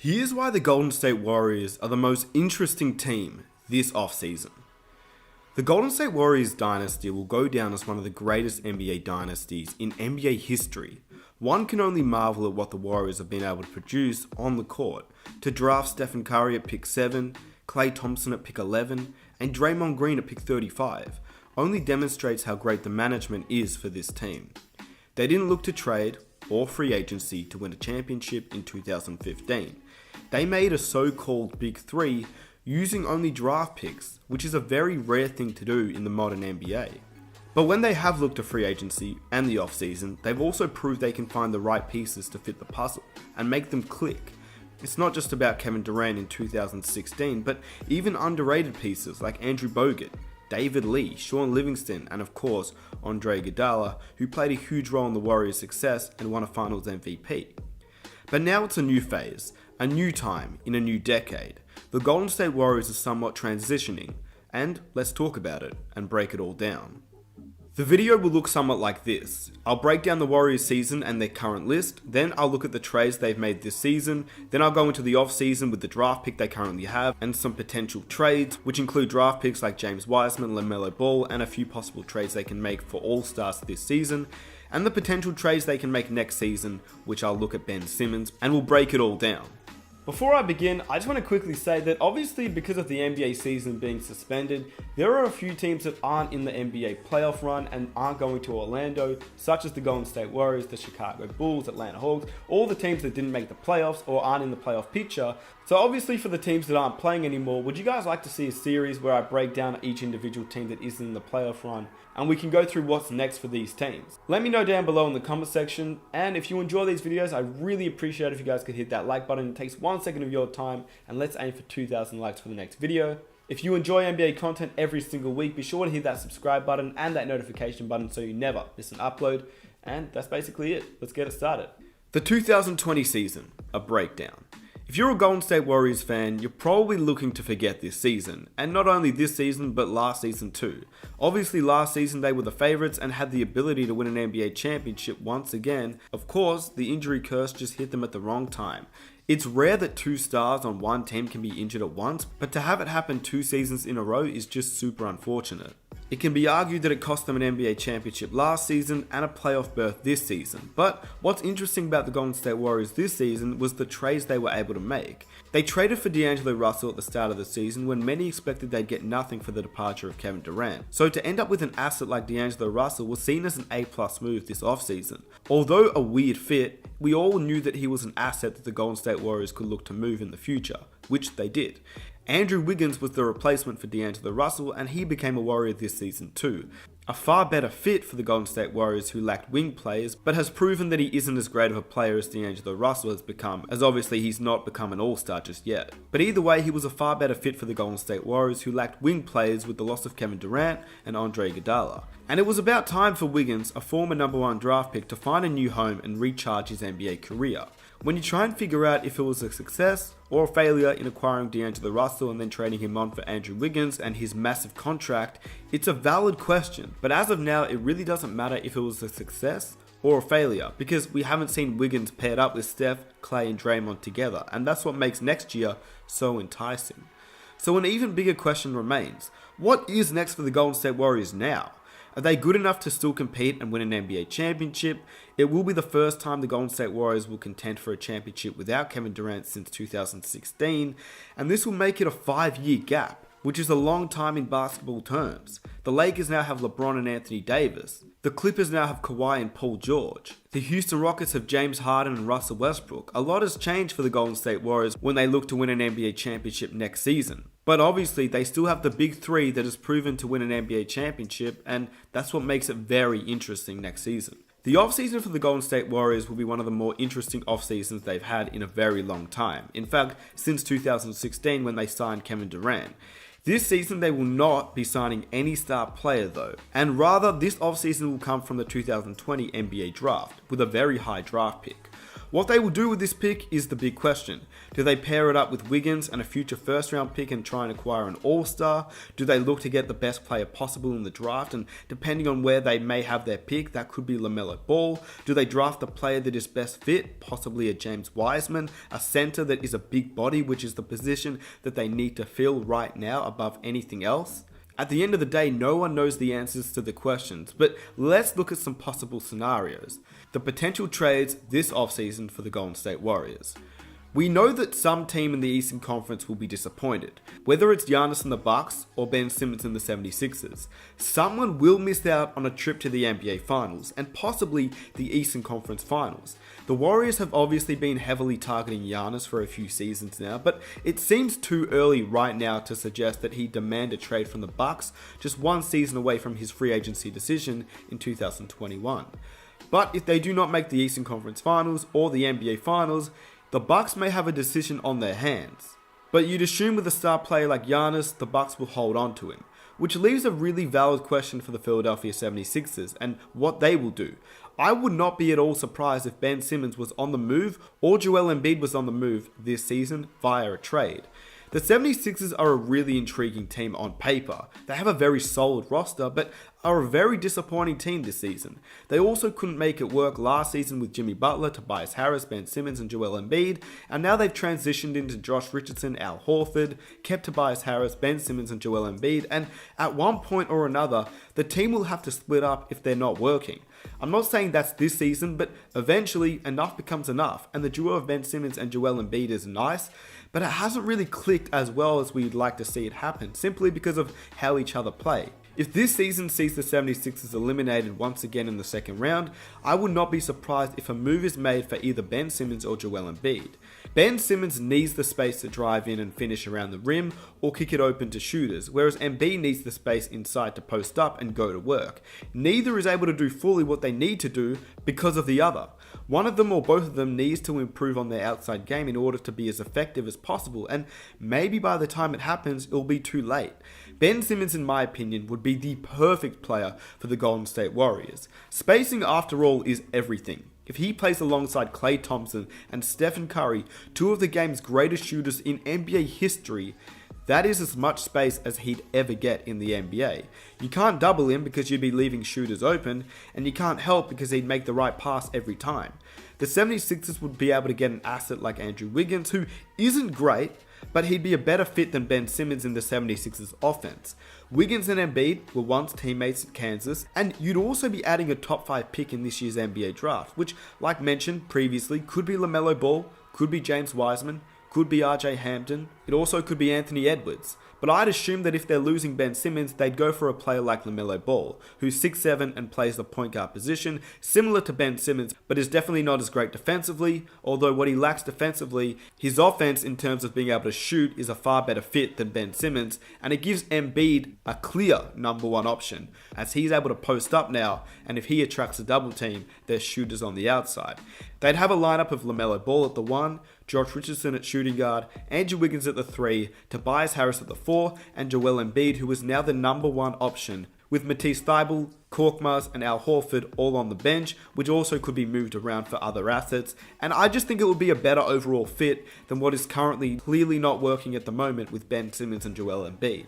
Here's why the Golden State Warriors are the most interesting team this offseason. The Golden State Warriors dynasty will go down as one of the greatest NBA dynasties in NBA history. One can only marvel at what the Warriors have been able to produce on the court. To draft Stephen Curry at pick 7, Klay Thompson at pick 11, and Draymond Green at pick 35 only demonstrates how great the management is for this team. They didn't look to trade or free agency to win a championship in 2015. They made a so-called Big Three using only draft picks, which is a very rare thing to do in the modern NBA. But when they have looked to free agency and the offseason, they've also proved they can find the right pieces to fit the puzzle and make them click. It's not just about Kevin Durant in 2016, but even underrated pieces like Andrew Bogut, David Lee, Sean Livingston, and of course, Andre Iguodala, who played a huge role in the Warriors' success and won a Finals MVP. But now it's a new phase, a new time, in a new decade. The Golden State Warriors are somewhat transitioning, and let's talk about it and break it all down. The video will look somewhat like this. I'll break down the Warriors season and their current list, then I'll look at the trades they've made this season, then I'll go into the off-season with the draft pick they currently have and some potential trades, which include draft picks like James Wiseman, LaMelo Ball, and a few possible trades they can make for all-stars this season, and the potential trades they can make next season, which I'll look at Ben Simmons, and we'll break it all down. Before I begin, I just want to quickly say that obviously because of the NBA season being suspended, there are a few teams that aren't in the NBA playoff run and aren't going to Orlando, such as the Golden State Warriors, the Chicago Bulls, Atlanta Hawks, all the teams that didn't make the playoffs or aren't in the playoff picture. So obviously for the teams that aren't playing anymore, would you guys like to see a series where I break down each individual team that isn't in the playoff run and we can go through what's next for these teams? Let me know down below in the comment section, and if you enjoy these videos, I really appreciate if you guys could hit that like button. It takes 1 second of your time, and let's aim for 2,000 likes for the next video. If you enjoy NBA content every single week, be sure to hit that subscribe button and that notification button so you never miss an upload. And that's basically it. Let's get it started. The 2020 season, a breakdown. If you're a Golden State Warriors fan, you're probably looking to forget this season, and not only this season, but last season too. Obviously last season they were the favourites and had the ability to win an NBA championship once again. Of course, the injury curse just hit them at the wrong time. It's rare that 2 stars on one team can be injured at once, but to have it happen 2 seasons in a row is just super unfortunate. It can be argued that it cost them an NBA championship last season and a playoff berth this season, but what's interesting about the Golden State Warriors this season was the trades they were able to make. They traded for D'Angelo Russell at the start of the season when many expected they'd get nothing for the departure of Kevin Durant. So to end up with an asset like D'Angelo Russell was seen as an A+ move this offseason. Although a weird fit, we all knew that he was an asset that the Golden State Warriors could look to move in the future, which they did. Andrew Wiggins was the replacement for D'Angelo Russell, and he became a Warrior this season too. A far better fit for the Golden State Warriors, who lacked wing players, but has proven that he isn't as great of a player as D'Angelo Russell has become, as obviously he's not become an all-star just yet. But either way, he was a far better fit for the Golden State Warriors, who lacked wing players with the loss of Kevin Durant and Andre Iguodala. And it was about time for Wiggins, a former #1 draft pick, to find a new home and recharge his NBA career. When you try and figure out if it was a success or a failure in acquiring D'Angelo Russell and then trading him on for Andrew Wiggins and his massive contract, it's a valid question. But as of now, it really doesn't matter if it was a success or a failure, because we haven't seen Wiggins paired up with Steph, Klay, and Draymond together, and that's what makes next year so enticing. So an even bigger question remains: what is next for the Golden State Warriors now? Are they good enough to still compete and win an NBA championship? It will be the first time the Golden State Warriors will contend for a championship without Kevin Durant since 2016, and this will make it a 5-year gap, which is a long time in basketball terms. The Lakers now have LeBron and Anthony Davis. The Clippers now have Kawhi and Paul George. The Houston Rockets have James Harden and Russell Westbrook. A lot has changed for the Golden State Warriors when they look to win an NBA championship next season. But obviously, they still have the Big Three that has proven to win an NBA championship, and that's what makes it very interesting next season. The offseason for the Golden State Warriors will be one of the more interesting offseasons they've had in a very long time. In fact, since 2016 when they signed Kevin Durant. This season they will not be signing any star player though, and rather this offseason will come from the 2020 NBA draft with a very high draft pick. What they will do with this pick is the big question. Do they pair it up with Wiggins and a future first round pick and try and acquire an all-star? Do they look to get the best player possible in the draft, and depending on where they may have their pick, that could be LaMelo Ball? Do they draft the player that is best fit, possibly a James Wiseman, a center that is a big body, which is the position that they need to fill right now above anything else? At the end of the day, no one knows the answers to the questions, but let's look at some possible scenarios. The potential trades this offseason for the Golden State Warriors. We know that some team in the Eastern Conference will be disappointed, whether it's Giannis and the Bucks or Ben Simmons and the 76ers. Someone will miss out on a trip to the NBA Finals and possibly the Eastern Conference Finals. The Warriors have obviously been heavily targeting Giannis for a few seasons now, but it seems too early right now to suggest that he'd demand a trade from the Bucks just one season away from his free agency decision in 2021. But if they do not make the Eastern Conference Finals or the NBA Finals, the Bucks may have a decision on their hands. But you'd assume with a star player like Giannis, the Bucks will hold on to him. Which leaves a really valid question for the Philadelphia 76ers and what they will do. I would not be at all surprised if Ben Simmons was on the move or Joel Embiid was on the move this season via a trade. The 76ers are a really intriguing team on paper. They have a very solid roster, but are a very disappointing team this season. They also couldn't make it work last season with Jimmy Butler, Tobias Harris, Ben Simmons and Joel Embiid, and now they've transitioned into Josh Richardson, Al Horford, kept Tobias Harris, Ben Simmons and Joel Embiid, and at one point or another, the team will have to split up if they're not working. I'm not saying that's this season, but eventually enough becomes enough, and the duo of Ben Simmons and Joel Embiid is nice, but it hasn't really clicked as well as we'd like to see it happen, simply because of how each other play. If this season sees the 76ers eliminated once again in the second round, I would not be surprised if a move is made for either Ben Simmons or Joel Embiid. Ben Simmons needs the space to drive in and finish around the rim or kick it open to shooters, whereas Embiid needs the space inside to post up and go to work. Neither is able to do fully what they need to do because of the other. One of them or both of them needs to improve on their outside game in order to be as effective as possible, and maybe by the time it happens, it'll be too late. Ben Simmons, in my opinion, would be the perfect player for the Golden State Warriors. Spacing, after all, is everything. If he plays alongside Klay Thompson and Stephen Curry, two of the game's greatest shooters in NBA history, that is as much space as he'd ever get in the NBA. You can't double him because you'd be leaving shooters open, and you can't help because he'd make the right pass every time. The 76ers would be able to get an asset like Andrew Wiggins, who isn't great, but he'd be a better fit than Ben Simmons in the 76ers offense. Wiggins and Embiid were once teammates at Kansas, and you'd also be adding a top 5 pick in this year's NBA draft, which, like mentioned previously, could be LaMelo Ball, could be James Wiseman, could be RJ Hampton, it also could be Anthony Edwards. But I'd assume that if they're losing Ben Simmons, they'd go for a player like LaMelo Ball, who's 6'7" and plays the point guard position, similar to Ben Simmons, but is definitely not as great defensively, although what he lacks defensively, his offense in terms of being able to shoot is a far better fit than Ben Simmons, and it gives Embiid a clear number one option, as he's able to post up now, and if he attracts a double team, there's shooters on the outside. They'd have a lineup of LaMelo Ball at the 1, Josh Richardson at shooting guard, Andrew Wiggins at the 3, Tobias Harris at the 4, and Joel Embiid, who is now the number one option, with Matisse Thybulle, Korkmaz, and Al Horford all on the bench, which also could be moved around for other assets, and I just think it would be a better overall fit than what is currently clearly not working at the moment with Ben Simmons and Joel Embiid.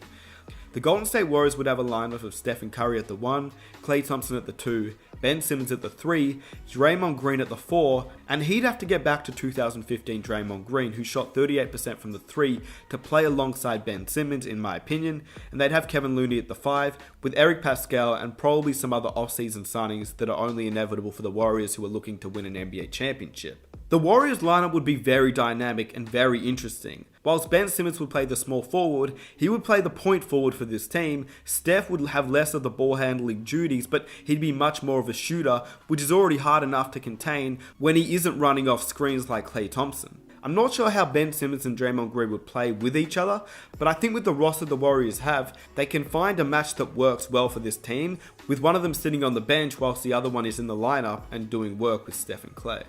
The Golden State Warriors would have a lineup of Stephen Curry at the 1, Klay Thompson at the 2, Ben Simmons at the 3, Draymond Green at the 4, and he'd have to get back to 2015 Draymond Green, who shot 38% from the 3, to play alongside Ben Simmons, in my opinion, and they'd have Kevin Looney at the 5, with Eric Pascal and probably some other off-season signings that are only inevitable for the Warriors who are looking to win an NBA championship. The Warriors lineup would be very dynamic and very interesting. Whilst Ben Simmons would play the small forward, he would play the point forward for this team. Steph would have less of the ball handling duties, but he'd be much more of a shooter, which is already hard enough to contain when he isn't running off screens like Klay Thompson. I'm not sure how Ben Simmons and Draymond Green would play with each other, but I think with the roster the Warriors have, they can find a match that works well for this team, with one of them sitting on the bench whilst the other one is in the lineup and doing work with Steph and Klay.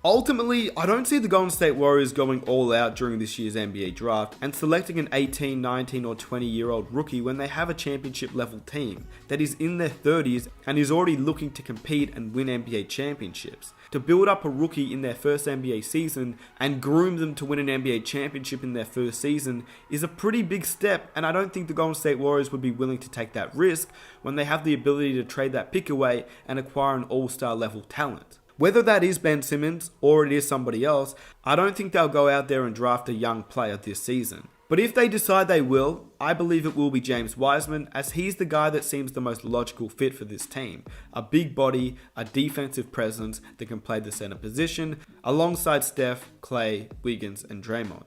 Ultimately, I don't see the Golden State Warriors going all out during this year's NBA draft and selecting an 18, 19 or 20-year-old rookie when they have a championship level team that is in their 30s and is already looking to compete and win NBA championships. To build up a rookie in their first NBA season and groom them to win an NBA championship in their first season is a pretty big step, and I don't think the Golden State Warriors would be willing to take that risk when they have the ability to trade that pick away and acquire an all-star level talent. Whether that is Ben Simmons or it is somebody else, I don't think they'll go out there and draft a young player this season. But if they decide they will, I believe it will be James Wiseman, as he's the guy that seems the most logical fit for this team. A big body, a defensive presence that can play the center position, alongside Steph, Clay, Wiggins, and Draymond.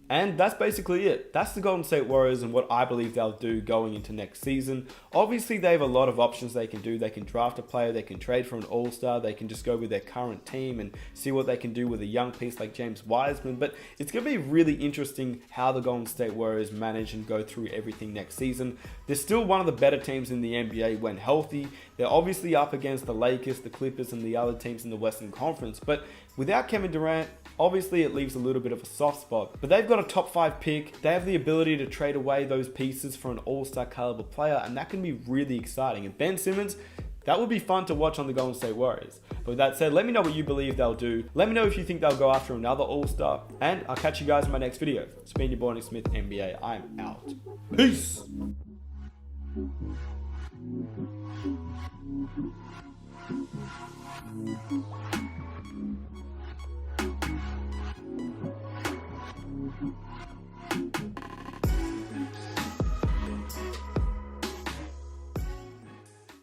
And that's basically it. That's the Golden State Warriors and what I believe they'll do going into next season. Obviously, they have a lot of options they can do. They can draft a player, they can trade for an all-star, they can just go with their current team and see what they can do with a young piece like James Wiseman. But it's going to be really interesting how the Golden State Warriors manage and go through everything next season. They're still one of the better teams in the NBA when healthy. They're obviously up against the Lakers, the Clippers, and the other teams in the Western Conference. But without Kevin Durant, obviously it leaves a little bit of a soft spot, but they've got a top 5 pick. They have the ability to trade away those pieces for an all-star caliber player, and that can be really exciting. And Ben Simmons, that would be fun to watch on the Golden State Warriors. But with that said, let me know what you believe they'll do. Let me know if you think they'll go after another all-star, and I'll catch you guys in my next video. It's been your boy Nick Smith, NBA. I'm out. Peace!